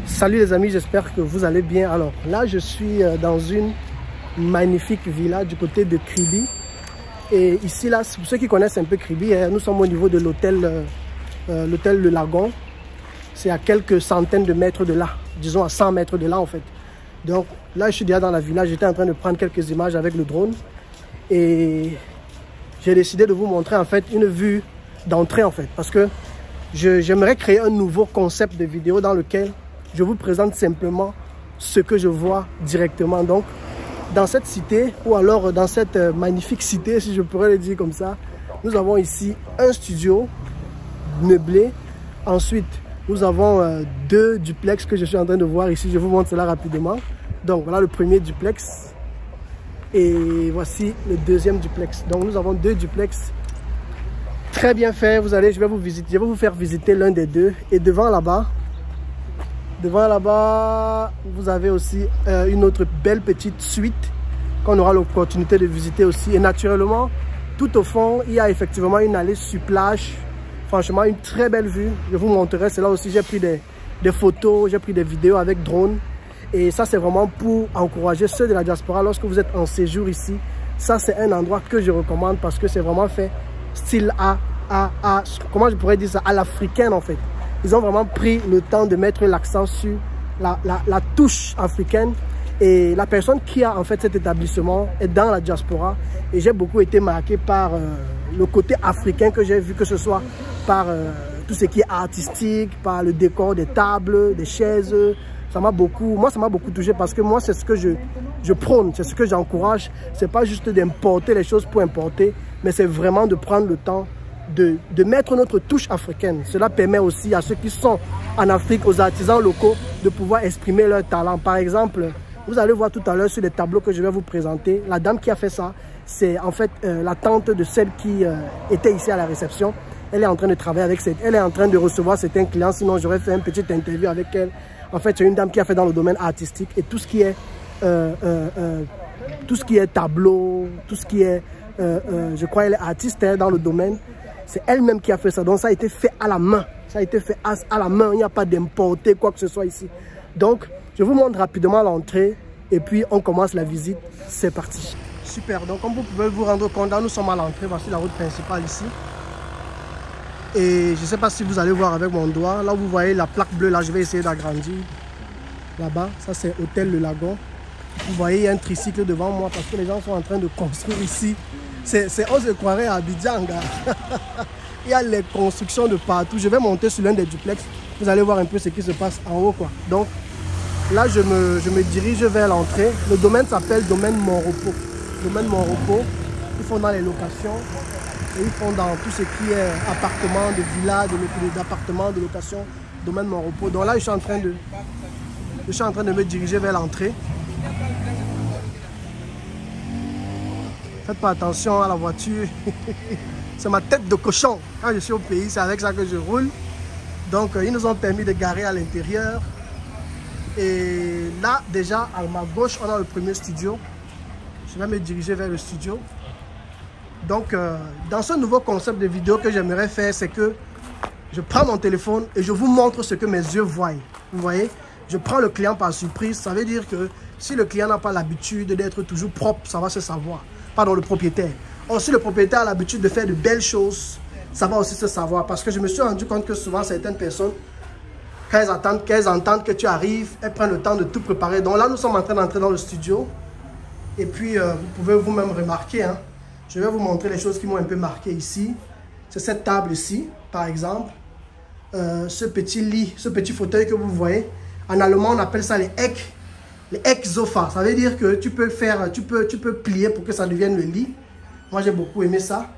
Salut les amis, j'espère que vous allez bien. Alors là, je suis dans une magnifique villa du côté de Kribi. Et ici, là, pour ceux qui connaissent un peu Kribi, nous sommes au niveau de l'hôtel Le Lagon. C'est à quelques centaines de mètres de là, disons à 100 mètres de là en fait. Donc là, je suis déjà dans la villa, j'étais en train de prendre quelques images avec le drone. Et j'ai décidé de vous montrer en fait une vue d'entrée en fait. Parce que j'aimerais créer un nouveau concept de vidéo dans lequel je vous présente simplement ce que je vois directement. Donc, dans cette cité, ou alors dans cette magnifique cité, si je pourrais le dire comme ça, nous avons ici un studio meublé. Ensuite, nous avons deux duplex que je suis en train de voir ici. Je vous montre cela rapidement. Donc, voilà le premier duplex. Et voici le deuxième duplex. Donc, nous avons deux duplex très bien faits. Je vais vous faire visiter l'un des deux. Et devant là-bas, vous avez aussi une autre belle petite suite qu'on aura l'opportunité de visiter aussi. Et naturellement, tout au fond, il y a effectivement une allée sur plage. Franchement, une très belle vue. Je vous montrerai cela aussi. J'ai pris des photos, j'ai pris des vidéos avec drone. Et ça, c'est vraiment pour encourager ceux de la diaspora lorsque vous êtes en séjour ici. Ça, c'est un endroit que je recommande parce que c'est vraiment fait style comment je pourrais dire ça, à l'africaine en fait. Ils ont vraiment pris le temps de mettre l'accent sur la touche africaine. Et la personne qui a en fait cet établissement est dans la diaspora. Et j'ai beaucoup été marqué par le côté africain que j'ai vu, que ce soit par tout ce qui est artistique, par le décor des tables, des chaises. Ça m'a beaucoup touché parce que moi, c'est ce que je prône, c'est ce que j'encourage. C'est pas juste d'importer les choses pour importer, mais c'est vraiment de prendre le temps de mettre notre touche africaine. Cela permet aussi à ceux qui sont en Afrique, aux artisans locaux, de pouvoir exprimer leur talent. Par exemple, vous allez voir tout à l'heure sur les tableaux que je vais vous présenter, la dame qui a fait ça, c'est en fait la tante de celle qui était ici à la réception. Elle est en train de travailler avec elle est en train de recevoir certains clients, sinon j'aurais fait une petite interview avec elle. En fait, c'est une dame qui a fait dans le domaine artistique et tout ce qui est tableau, tout ce qui est, je crois, elle est artiste dans le domaine. C'est elle-même qui a fait ça. Donc, ça a été fait à la main. Ça a été fait à la main. Il n'y a pas d'importer quoi que ce soit ici. Donc, je vous montre rapidement l'entrée. Et puis, on commence la visite. C'est parti. Super. Donc, comme vous pouvez vous rendre compte, là, nous sommes à l'entrée. Voici la route principale ici. Et je ne sais pas si vous allez voir avec mon doigt. Là, vous voyez la plaque bleue. Là, je vais essayer d'agrandir. Là-bas, ça, c'est Hôtel Le Lagon. Vous voyez, il y a un tricycle devant moi parce que les gens sont en train de construire ici. On se croirait à Abidjan, gars. Il y a les constructions de partout. Je vais monter sur l'un des duplex. Vous allez voir un peu ce qui se passe en haut, quoi. Donc, là, je me dirige vers l'entrée. Le domaine s'appelle Domaine Mon Repos. Domaine Mon Repos. Ils font dans les locations. Et ils font dans tout ce qui est appartement, de villa, d'appartements, de location. Domaine Mon Repos. Donc là, je suis en train de me diriger vers l'entrée. Faites pas attention à la voiture. C'est ma tête de cochon. Quand je suis au pays, c'est avec ça que je roule. Donc, ils nous ont permis de garer à l'intérieur. Et là, déjà, à ma gauche, on a le premier studio. Je vais me diriger vers le studio. Donc, dans ce nouveau concept de vidéo que j'aimerais faire, c'est que je prends mon téléphone et je vous montre ce que mes yeux voient. Vous voyez? Je prends le client par surprise. Ça veut dire que Si le client n'a pas l'habitude d'être toujours propre, ça va se savoir. Pardon, le propriétaire. Or, si le propriétaire a l'habitude de faire de belles choses, ça va aussi se savoir. Parce que je me suis rendu compte que souvent, certaines personnes, quand elles entendent que tu arrives, elles prennent le temps de tout préparer. Donc là, nous sommes en train d'entrer dans le studio. Et puis, vous pouvez vous-même remarquer, hein, je vais vous montrer les choses qui m'ont un peu marqué ici. C'est cette table ici, par exemple. Ce petit lit, ce petit fauteuil que vous voyez. En allemand, on appelle ça les Ecksofa. Ça veut dire que tu peux plier pour que ça devienne le lit. Moi, j'ai beaucoup aimé ça.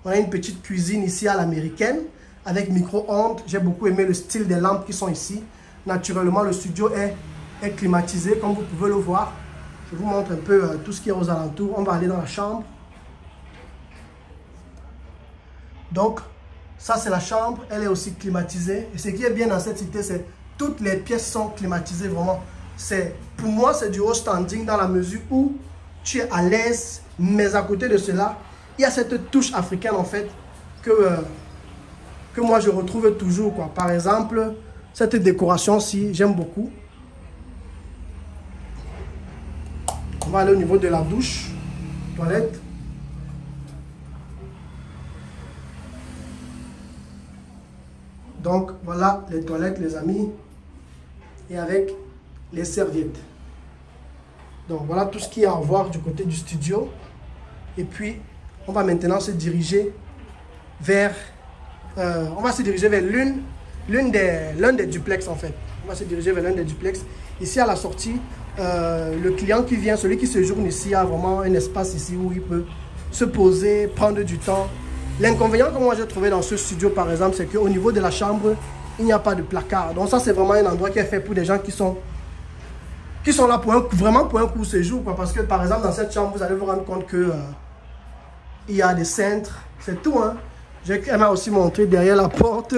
On a une petite cuisine ici à l'américaine avec micro-ondes. J'ai beaucoup aimé le style des lampes qui sont ici. Naturellement, le studio est climatisé, comme vous pouvez le voir. Je vous montre un peu tout ce qui est aux alentours. On va aller dans la chambre. Donc, ça, c'est la chambre. Elle est aussi climatisée. Et ce qui est bien dans cette cité, c'est que toutes les pièces sont climatisées, vraiment. Pour moi, c'est du haut standing dans la mesure où tu es à l'aise. Mais à côté de cela, il y a cette touche africaine, en fait, que moi, je retrouve toujours, quoi. Par exemple, cette décoration-ci, j'aime beaucoup. On va aller au niveau de la douche, toilette. Donc, voilà les toilettes, les amis. Et avec les serviettes. Donc, voilà tout ce qu'il y a à voir du côté du studio. Et puis, on va maintenant se diriger vers... on va se diriger vers l'un des duplex, en fait. On va se diriger vers l'un des duplex. Ici, à la sortie, le client qui vient, celui qui séjourne ici, a vraiment un espace ici où il peut se poser, prendre du temps. L'inconvénient que moi j'ai trouvé dans ce studio, par exemple, c'est qu'au niveau de la chambre, il n'y a pas de placard. Donc ça, c'est vraiment un endroit qui est fait pour des gens qui sont là vraiment pour un court séjour, quoi. Parce que, par exemple, dans cette chambre, vous allez vous rendre compte que il y a des cintres. C'est tout, hein. Elle m'a aussi montré derrière la porte.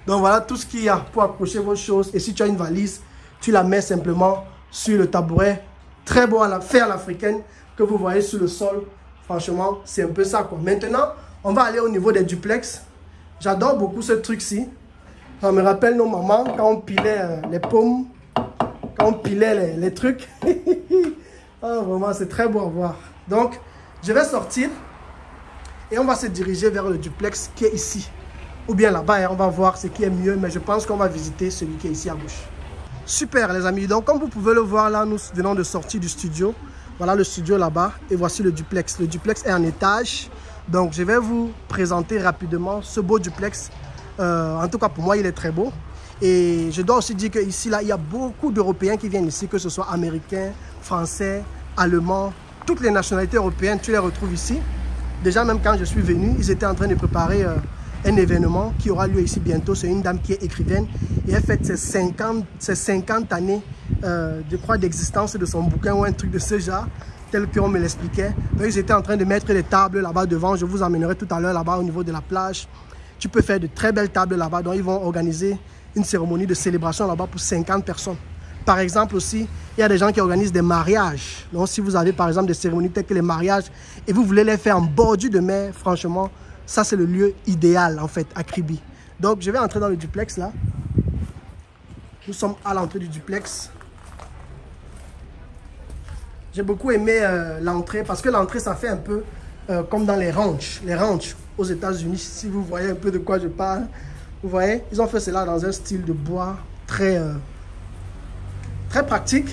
Donc voilà tout ce qu'il y a pour accrocher vos choses. Et si tu as une valise, tu la mets simplement sur le tabouret. Très beau à faire l'africaine que vous voyez sur le sol. Franchement, c'est un peu ça, quoi. Maintenant, on va aller au niveau des duplex. J'adore beaucoup ce truc-ci. Ça me rappelle nos mamans quand on pilait les pommes, quand on pilait les trucs. Oh, vraiment, c'est très beau à voir. Donc, je vais sortir et on va se diriger vers le duplex qui est ici. Ou bien là-bas, hein, on va voir ce qui est mieux, mais je pense qu'on va visiter celui qui est ici à gauche. Super, les amis. Donc, comme vous pouvez le voir, là, nous venons de sortir du studio. Voilà le studio là-bas et voici le duplex. Le duplex est en étage. Donc, je vais vous présenter rapidement ce beau duplex. En tout cas, pour moi, il est très beau. Et je dois aussi dire qu'ici, là, il y a beaucoup d'Européens qui viennent ici, que ce soit américains, français, allemands. Toutes les nationalités européennes, tu les retrouves ici. Déjà, même quand je suis venu, ils étaient en train de préparer un événement qui aura lieu ici bientôt. C'est une dame qui est écrivaine et elle fête ses 50 années, je crois, d'existence de son bouquin ou un truc de ce genre, tel qu'on me l'expliquait. Donc, ils étaient en train de mettre les tables là-bas devant. Je vous emmènerai tout à l'heure là-bas au niveau de la plage. Tu peux faire de très belles tables là-bas. Donc, ils vont organiser une cérémonie de célébration là-bas pour 50 personnes. Par exemple aussi, il y a des gens qui organisent des mariages. Donc, si vous avez par exemple des cérémonies telles que les mariages et vous voulez les faire en bordure de mer, franchement, ça c'est le lieu idéal en fait à Kribi. Donc, je vais entrer dans le duplex là. Nous sommes à l'entrée du duplex. J'ai beaucoup aimé l'entrée parce que l'entrée, ça fait un peu comme dans les ranchs. Les ranchs aux États-Unis, si vous voyez un peu de quoi je parle. Vous voyez, ils ont fait cela dans un style de bois très pratique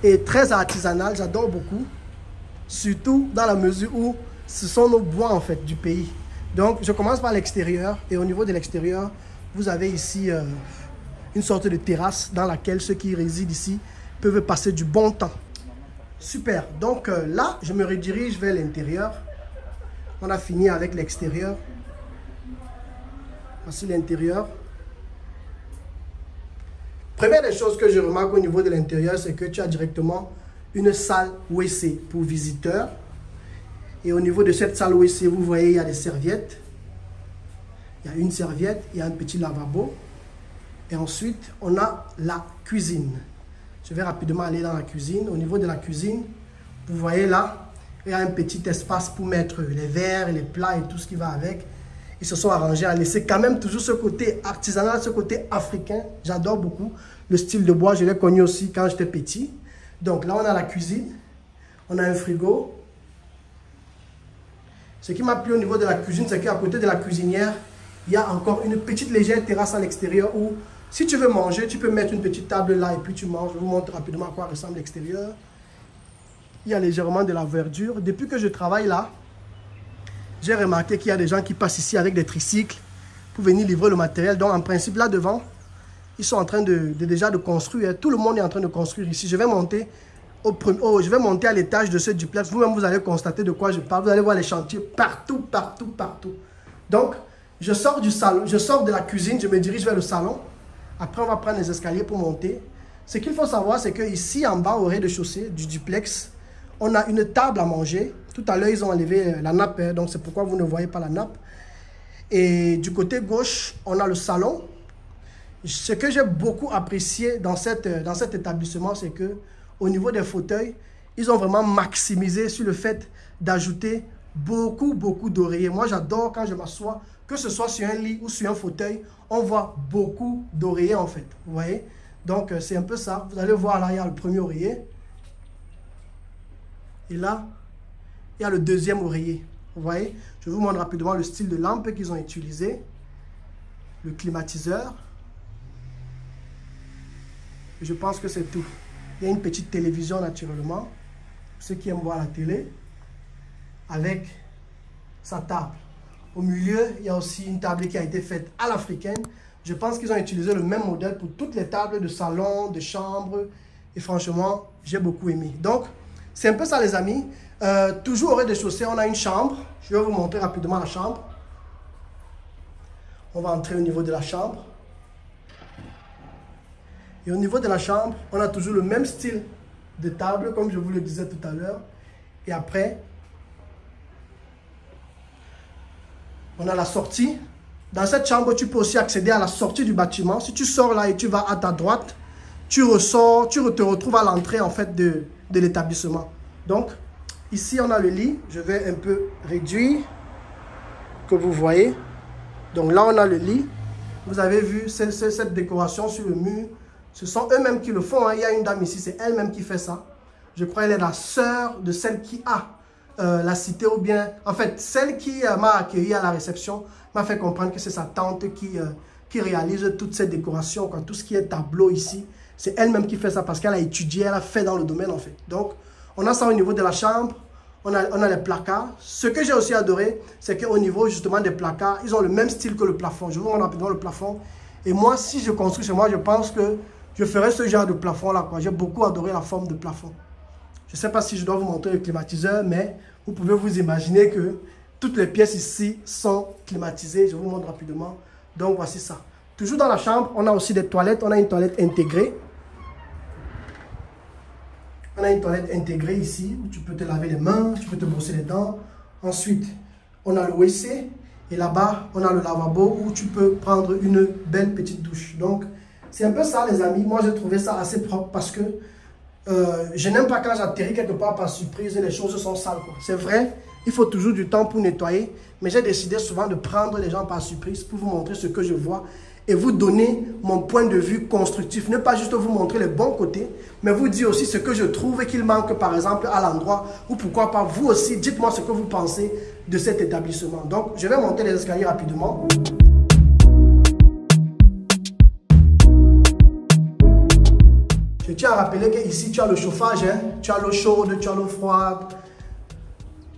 et très artisanal. J'adore beaucoup. Surtout dans la mesure où ce sont nos bois en fait du pays. Donc, je commence par l'extérieur. Et au niveau de l'extérieur, vous avez ici une sorte de terrasse dans laquelle ceux qui résident ici peuvent passer du bon temps. Super. Donc là, je me redirige vers l'intérieur. On a fini avec l'extérieur. Voici l'intérieur. Première des choses que je remarque au niveau de l'intérieur, c'est que tu as directement une salle WC pour visiteurs. Et au niveau de cette salle WC, vous voyez, il y a des serviettes. Il y a une serviette, il y a un petit lavabo. Et ensuite, on a la cuisine. Je vais rapidement aller dans la cuisine. Au niveau de la cuisine, vous voyez là, il y a un petit espace pour mettre les verres, les plats et tout ce qui va avec. Ils se sont arrangés à laisser quand même toujours ce côté artisanal, ce côté africain. J'adore beaucoup le style de bois. Je l'ai connu aussi quand j'étais petit. Donc là, on a la cuisine. On a un frigo. Ce qui m'a plu au niveau de la cuisine, c'est qu'à côté de la cuisinière, il y a encore une petite légère terrasse à l'extérieur où, si tu veux manger, tu peux mettre une petite table là et puis tu manges. Je vous montre rapidement à quoi ressemble l'extérieur. Il y a légèrement de la verdure. Depuis que je travaille là, j'ai remarqué qu'il y a des gens qui passent ici avec des tricycles pour venir livrer le matériel. Donc en principe, là devant, ils sont en train déjà de construire. Tout le monde est en train de construire ici. Je vais monter à l'étage de ce duplex. Vous-même, vous allez constater de quoi je parle. Vous allez voir les chantiers partout, partout, partout. Donc, je sors du salon, je sors de la cuisine, je me dirige vers le salon. Après, on va prendre les escaliers pour monter. Ce qu'il faut savoir, c'est qu'ici, en bas, au rez-de-chaussée du duplex, on a une table à manger. Tout à l'heure, ils ont enlevé la nappe, hein, donc c'est pourquoi vous ne voyez pas la nappe. Et du côté gauche, on a le salon. Ce que j'ai beaucoup apprécié dans cet établissement, c'est que au niveau des fauteuils, ils ont vraiment maximisé sur le fait d'ajouter beaucoup d'oreillers. Moi, j'adore quand je m'assois, que ce soit sur un lit ou sur un fauteuil, on voit beaucoup d'oreillers en fait. Vous voyez? Donc, c'est un peu ça. Vous allez voir là, il y a le premier oreiller. Et là, il y a le deuxième oreiller. Vous voyez? Je vous montre rapidement le style de lampe qu'ils ont utilisé. Le climatiseur. Je pense que c'est tout. Il y a une petite télévision naturellement. Pour ceux qui aiment voir la télé. Avec sa table. Au milieu, il y a aussi une table qui a été faite à l'africaine. Je pense qu'ils ont utilisé le même modèle pour toutes les tables de salon, de chambre. Et franchement, j'ai beaucoup aimé. Donc, c'est un peu ça les amis. Toujours au rez-de-chaussée, on a une chambre. Je vais vous montrer rapidement la chambre. On va entrer au niveau de la chambre. Et au niveau de la chambre, on a toujours le même style de table, comme je vous le disais tout à l'heure. Et après, on a la sortie. Dans cette chambre, tu peux aussi accéder à la sortie du bâtiment. Si tu sors là et tu vas à ta droite, tu ressors, tu te retrouves à l'entrée en fait de l'établissement. Donc, ici, on a le lit. Je vais un peu réduire, que vous voyez. Donc là, on a le lit. Vous avez vu cette décoration sur le mur. Ce sont eux-mêmes qui le font. Hein. Il y a une dame ici, c'est elle-même qui fait ça. Je crois qu'elle est la sœur de celle qui a la cité ou bien... En fait, celle qui m'a accueilli à la réception m'a fait comprendre que c'est sa tante qui réalise toutes ces décorations. Quoi. Tout ce qui est tableau ici, c'est elle-même qui fait ça parce qu'elle a étudié, elle a fait dans le domaine en fait. Donc, on a ça au niveau de la chambre. On a les placards. Ce que j'ai aussi adoré, c'est qu'au niveau justement des placards, ils ont le même style que le plafond. Je vous montre rapidement le plafond. Et moi, si je construis chez moi, je pense que je ferai ce genre de plafond-là. J'ai beaucoup adoré la forme de plafond. Je ne sais pas si je dois vous montrer le climatiseur, mais vous pouvez vous imaginer que toutes les pièces ici sont climatisées. Je vous montre rapidement. Donc, voici ça. Toujours dans la chambre, on a aussi des toilettes. On a une toilette intégrée. On a une toilette intégrée ici, où tu peux te laver les mains, tu peux te brosser les dents. Ensuite, on a le WC. Et là-bas, on a le lavabo où tu peux prendre une belle petite douche. Donc, c'est un peu ça, les amis. Moi, j'ai trouvé ça assez propre parce que je n'aime pas quand j'atterris quelque part par surprise et les choses sont sales. C'est vrai, il faut toujours du temps pour nettoyer. Mais j'ai décidé souvent de prendre les gens par surprise pour vous montrer ce que je vois et vous donner mon point de vue constructif. Ne pas juste vous montrer les bons côtés, mais vous dire aussi ce que je trouve et qu'il manque, par exemple, à l'endroit. Ou pourquoi pas, vous aussi, dites-moi ce que vous pensez de cet établissement. Donc, je vais monter les escaliers rapidement. Je tiens à rappeler qu'ici, tu as le chauffage, hein? Tu as l'eau chaude, tu as l'eau froide,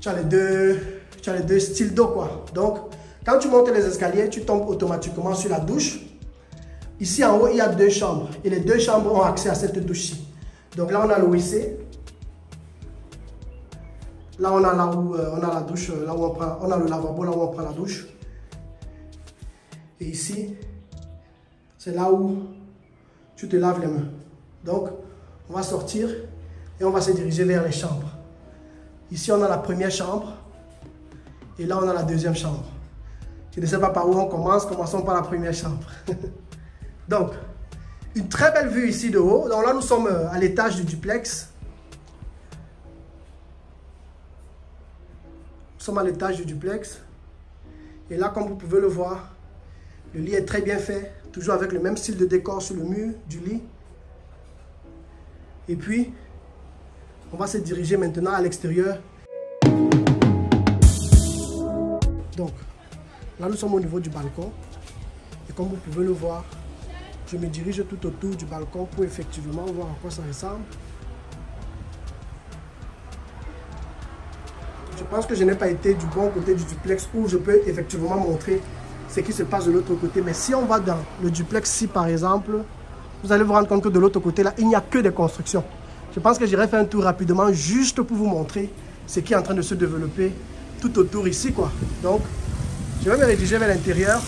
tu as les deux styles d'eau, quoi. Donc, quand tu montes les escaliers, tu tombes automatiquement sur la douche. Ici, en haut, il y a 2 chambres. Et les 2 chambres ont accès à cette douche-ci. Donc là, on a le WC. Là, on a là où on a la douche, là où on a le lavabo, là où on prend la douche. Et ici, c'est là où tu te laves les mains. Donc, on va sortir et on va se diriger vers les chambres. Ici, on a la première chambre. Et là, on a la deuxième chambre. Je ne sais pas par où on commence. Commençons par la première chambre. Donc, une très belle vue ici de haut. Donc là, nous sommes à l'étage du duplex. Nous sommes à l'étage du duplex. Et là, comme vous pouvez le voir, le lit est très bien fait. Toujours avec le même style de décor sur le mur du lit. Et puis, On va se diriger maintenant à l'extérieur. Donc, là nous sommes au niveau du balcon. Et comme vous pouvez le voir, je me dirige tout autour du balcon pour effectivement voir à quoi ça ressemble. Je pense que je n'ai pas été du bon côté du duplex où je peux effectivement montrer ce qui se passe de l'autre côté. Mais si on va dans le duplex-ci par exemple, vous allez vous rendre compte que de l'autre côté là, il n'y a que des constructions. Je pense que j'irai faire un tour rapidement juste pour vous montrer ce qui est en train de se développer tout autour ici quoi. Donc, je vais me rediriger vers l'intérieur.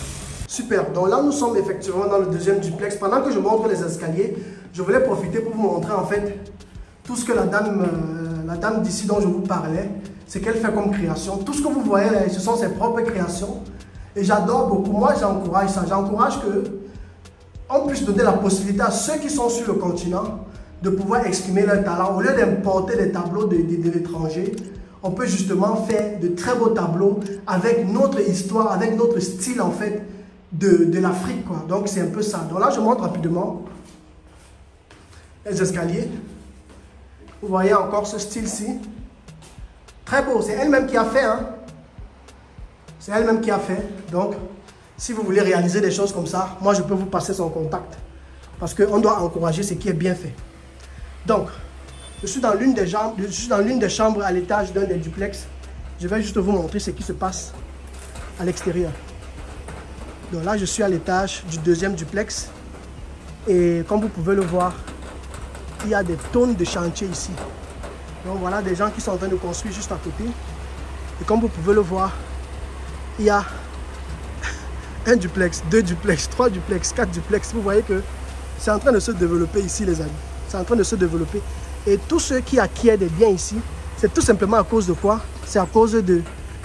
Super, donc là nous sommes effectivement dans le deuxième duplex. Pendant que je montre les escaliers, je voulais profiter pour vous montrer en fait tout ce que la dame d'ici dont je vous parlais, ce qu'elle fait comme création. Tout ce que vous voyez là, ce sont ses propres créations. Et j'adore beaucoup, moi j'encourage ça. J'encourage qu'on puisse donner la possibilité à ceux qui sont sur le continent de pouvoir exprimer leur talent. Au lieu d'importer des tableaux de l'étranger, on peut justement faire de très beaux tableaux avec notre histoire, avec notre style en fait de l'Afrique quoi. Donc c'est un peu ça. Donc là je montre rapidement les escaliers. Vous voyez encore ce style-ci. Très beau, c'est elle-même qui a fait. Hein? C'est elle-même qui a fait. Donc, si vous voulez réaliser des choses comme ça, moi je peux vous passer son contact. Parce qu'on doit encourager ce qui est bien fait. Donc, je suis dans l'une des chambres à l'étage d'un des duplex. Je vais juste vous montrer ce qui se passe à l'extérieur. Donc là, je suis à l'étage du deuxième duplex. Et comme vous pouvez le voir, il y a des tonnes de chantiers ici. Donc voilà des gens qui sont en train de construire juste à côté. Et comme vous pouvez le voir, il y a un duplex, 2 duplex, 3 duplex, 4 duplex. Vous voyez que c'est en train de se développer ici les amis. C'est en train de se développer. Et tous ceux qui acquièrent des biens ici, c'est tout simplement à cause de quoi? C'est à cause de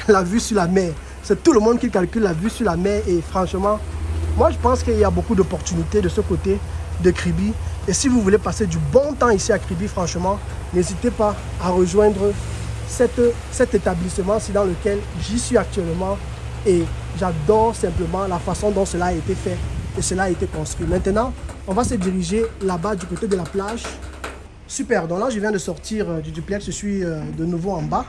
la vue sur la mer. C'est tout le monde qui calcule la vue sur la mer. Et franchement, moi je pense qu'il y a beaucoup d'opportunités de ce côté de Kribi. Et si vous voulez passer du bon temps ici à Kribi, franchement, n'hésitez pas à rejoindre cet établissement-ci dans lequel j'y suis actuellement. Et j'adore simplement la façon dont cela a été fait et cela a été construit. Maintenant, on va se diriger là-bas du côté de la plage. Super, donc là je viens de sortir du duplex, je suis de nouveau en bas.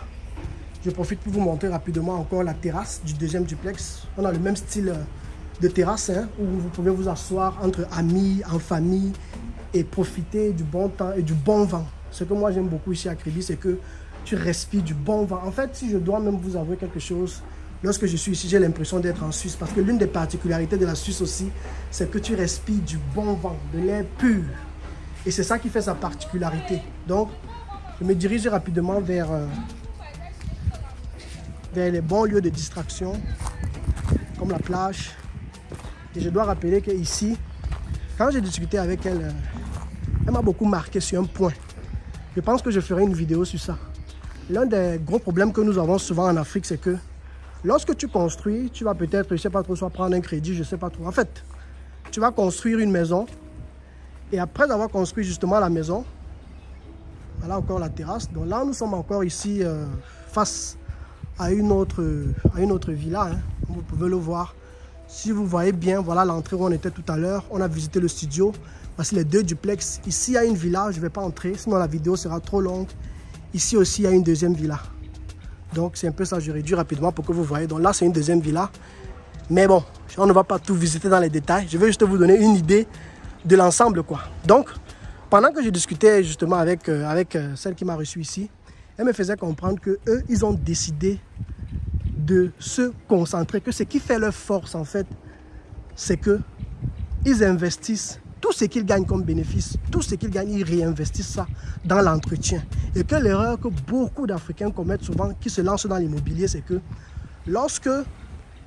Je profite pour vous montrer rapidement encore la terrasse du deuxième duplex. On a le même style de terrasse hein, où vous pouvez vous asseoir entre amis, en famille et profiter du bon temps et du bon vent. Ce que moi j'aime beaucoup ici à Kribi, c'est que tu respires du bon vent. En fait, si je dois même vous avouer quelque chose, lorsque je suis ici, j'ai l'impression d'être en Suisse. Parce que l'une des particularités de la Suisse aussi, c'est que tu respires du bon vent, de l'air pur. Et c'est ça qui fait sa particularité. Donc, je me dirige rapidement vers les bons lieux de distraction, comme la plage. Et je dois rappeler qu'ici, quand j'ai discuté avec elle, elle m'a beaucoup marqué sur un point. Je pense que je ferai une vidéo sur ça. L'un des gros problèmes que nous avons souvent en Afrique, c'est que lorsque tu construis, tu vas peut-être, je ne sais pas trop, soit prendre un crédit, je ne sais pas trop. En fait, tu vas construire une maison. Et après avoir construit justement la maison, voilà encore la terrasse. Donc là, nous sommes encore ici face à une autre villa. Hein, comme vous pouvez le voir. Si vous voyez bien, voilà l'entrée où on était tout à l'heure. On a visité le studio. Voici les 2 duplex. Ici, il y a une villa. Je ne vais pas entrer, sinon la vidéo sera trop longue. Ici aussi, il y a une deuxième villa. Donc, c'est un peu ça. Je réduis rapidement pour que vous voyez. Donc là, c'est une deuxième villa. Mais bon, on ne va pas tout visiter dans les détails. Je vais juste vous donner une idée de l'ensemble quoi. Donc, pendant que je discutais justement avec celle qui m'a reçu ici, elle me faisait comprendre que eux, ils ont décidé de se concentrer, que ce qui fait leur force en fait, c'est que ils investissent tout ce qu'ils gagnent comme bénéfice, tout ce qu'ils gagnent, ils réinvestissent ça dans l'entretien. Et que l'erreur que beaucoup d'Africains commettent souvent, qui se lancent dans l'immobilier, c'est que lorsque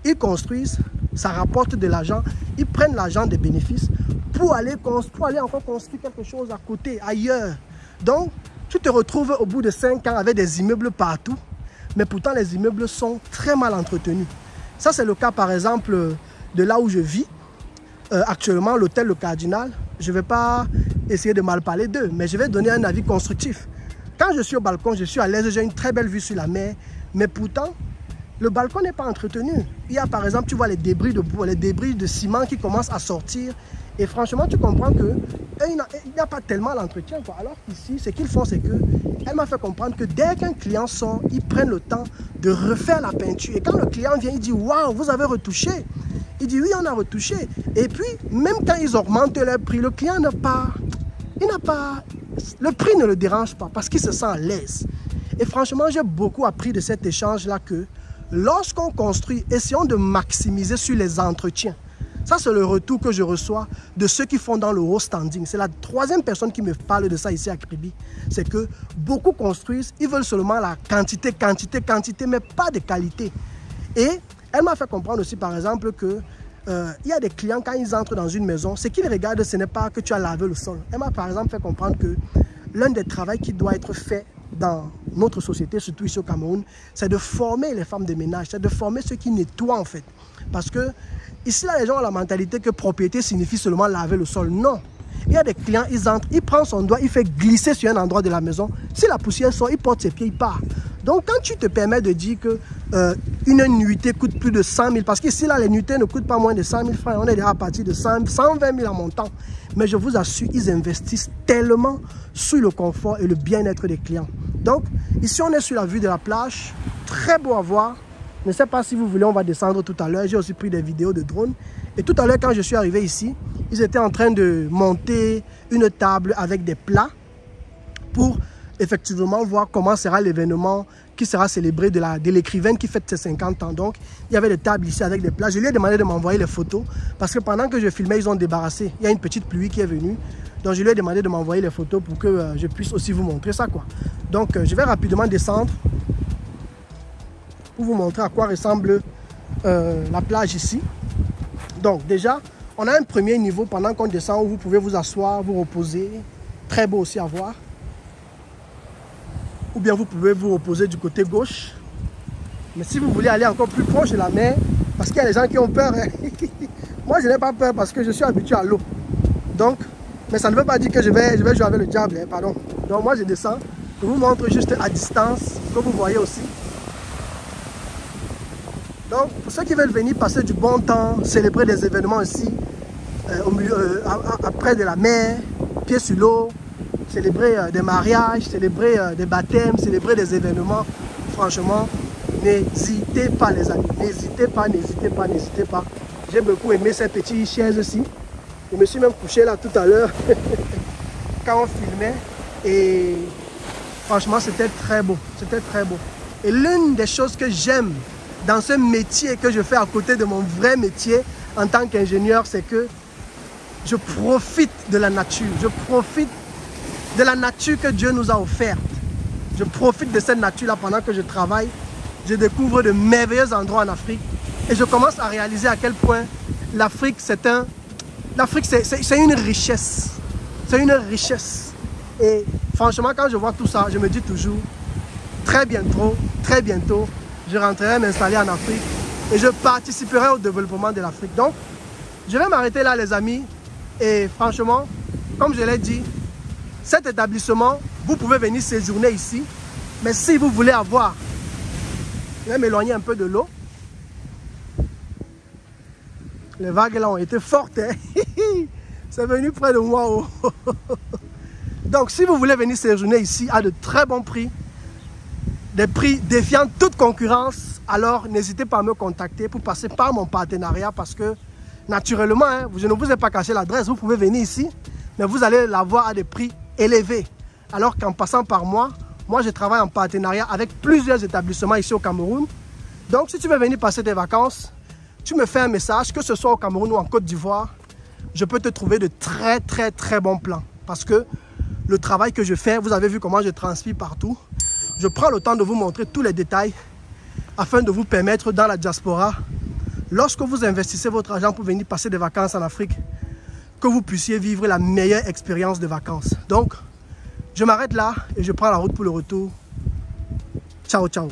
ils construisent, ça rapporte de l'argent, ils prennent l'argent des bénéfices pour aller encore construire quelque chose à côté, ailleurs. Donc, tu te retrouves au bout de 5 ans avec des immeubles partout, mais pourtant les immeubles sont très mal entretenus. Ça, c'est le cas par exemple de là où je vis. Actuellement, l'hôtel Le Cardinal, je ne vais pas essayer de mal parler d'eux, mais je vais donner un avis constructif. Quand je suis au balcon, je suis à l'aise, j'ai une très belle vue sur la mer, mais pourtant, le balcon n'est pas entretenu. Il y a par exemple, tu vois les débris de bois, les débris de ciment qui commencent à sortir Et franchement, tu comprends que il n'y a pas tellement l'entretien. Alors qu'ici, ce qu'ils font, c'est que elle m'a fait comprendre que dès qu'un client sort, ils prennent le temps de refaire la peinture. Et quand le client vient, il dit « Waouh, vous avez retouché ?» Il dit « Oui, on a retouché. » Et puis, même quand ils augmentent leur prix, le client n'a pas... Le prix ne le dérange pas parce qu'il se sent à l'aise. Et franchement, j'ai beaucoup appris de cet échange-là que lorsqu'on construit, essayons de maximiser sur les entretiens. Ça, c'est le retour que je reçois de ceux qui font dans le haut standing. C'est la troisième personne qui me parle de ça ici à Kribi. C'est que beaucoup construisent, ils veulent seulement la quantité, mais pas de qualité. Et elle m'a fait comprendre aussi, par exemple, que il y a des clients, quand ils entrent dans une maison, ce qu'ils regardent, ce n'est pas que tu as lavé le sol. Elle m'a, par exemple, fait comprendre que l'un des travaux qui doit être fait dans notre société, surtout ici au Cameroun, c'est de former les femmes de ménage, c'est de former ceux qui nettoient en fait. Parce que ici, là, les gens ont la mentalité que propriété signifie seulement laver le sol. Non. Il y a des clients, ils entrent, ils prennent son doigt, il fait glisser sur un endroit de la maison. Si la poussière sort, il porte ses pieds, il part. Donc, quand tu te permets de dire que une nuitée coûte plus de 100 000, parce qu'ici, là, les nuitées ne coûtent pas moins de 100 000 francs, on est déjà à partir de 120 000 en montant. Mais je vous assure, ils investissent tellement sur le confort et le bien-être des clients. Donc, ici, on est sur la vue de la plage, très beau à voir. Je ne sais pas si vous voulez, on va descendre tout à l'heure. J'ai aussi pris des vidéos de drone. Et tout à l'heure, quand je suis arrivé ici, ils étaient en train de monter une table avec des plats pour effectivement voir comment sera l'événement qui sera célébré de l'écrivaine qui fête ses 50 ans. Donc, il y avait des tables ici avec des plats. Je lui ai demandé de m'envoyer les photos parce que pendant que je filmais, ils ont débarrassé. Il y a une petite pluie qui est venue. Donc, je lui ai demandé de m'envoyer les photos pour que je puisse aussi vous montrer ça, quoi. Donc, je vais rapidement descendre pour vous montrer à quoi ressemble la plage ici. Donc, déjà, on a un premier niveau pendant qu'on descend où vous pouvez vous asseoir, vous reposer. Très beau aussi à voir. Ou bien vous pouvez vous reposer du côté gauche. Mais si vous voulez aller encore plus proche de la mer, parce qu'il y a des gens qui ont peur, hein. Moi je n'ai pas peur parce que je suis habitué à l'eau. Donc, mais ça ne veut pas dire que je vais jouer avec le diable, hein, pardon. Donc moi je descends, je vous montre juste à distance, que vous voyez aussi. Donc pour ceux qui veulent venir passer du bon temps, célébrer des événements ici, après de la mer, pieds sur l'eau, célébrer des mariages, célébrer des baptêmes, célébrer des événements, franchement, n'hésitez pas les amis, n'hésitez pas, n'hésitez pas, n'hésitez pas. J'ai beaucoup aimé ces petites chaises-ci. Je me suis même couché là tout à l'heure quand on filmait et franchement c'était très beau, c'était très beau. Et l'une des choses que j'aime dans ce métier que je fais à côté de mon vrai métier en tant qu'ingénieur, c'est que je profite de la nature, je profite de la nature que Dieu nous a offerte. Je profite de cette nature-là pendant que je travaille. Je découvre de merveilleux endroits en Afrique et je commence à réaliser à quel point l'Afrique, c'est une richesse. C'est une richesse. Et franchement, quand je vois tout ça, je me dis toujours, très bientôt, je rentrerai m'installer en Afrique et je participerai au développement de l'Afrique. Donc, je vais m'arrêter là, les amis. Et franchement, comme je l'ai dit, cet établissement, vous pouvez venir séjourner ici. Mais si vous voulez avoir, je vais m'éloigner un peu de l'eau. Les vagues là ont été fortes. Hein? C'est venu près de moi. Oh. Donc, si vous voulez venir séjourner ici à de très bons prix, des prix défiant toute concurrence, alors n'hésitez pas à me contacter pour passer par mon partenariat parce que, naturellement, hein, je ne vous ai pas caché l'adresse, vous pouvez venir ici, mais vous allez l'avoir à des prix élevés. Alors qu'en passant par moi je travaille en partenariat avec plusieurs établissements ici au Cameroun. Donc, si tu veux venir passer tes vacances, tu me fais un message, que ce soit au Cameroun ou en Côte d'Ivoire, je peux te trouver de très bons plans. Parce que le travail que je fais, vous avez vu comment je transpire partout. Je prends le temps de vous montrer tous les détails afin de vous permettre dans la diaspora, lorsque vous investissez votre argent pour venir passer des vacances en Afrique, que vous puissiez vivre la meilleure expérience de vacances. Donc, je m'arrête là et je prends la route pour le retour. Ciao, ciao.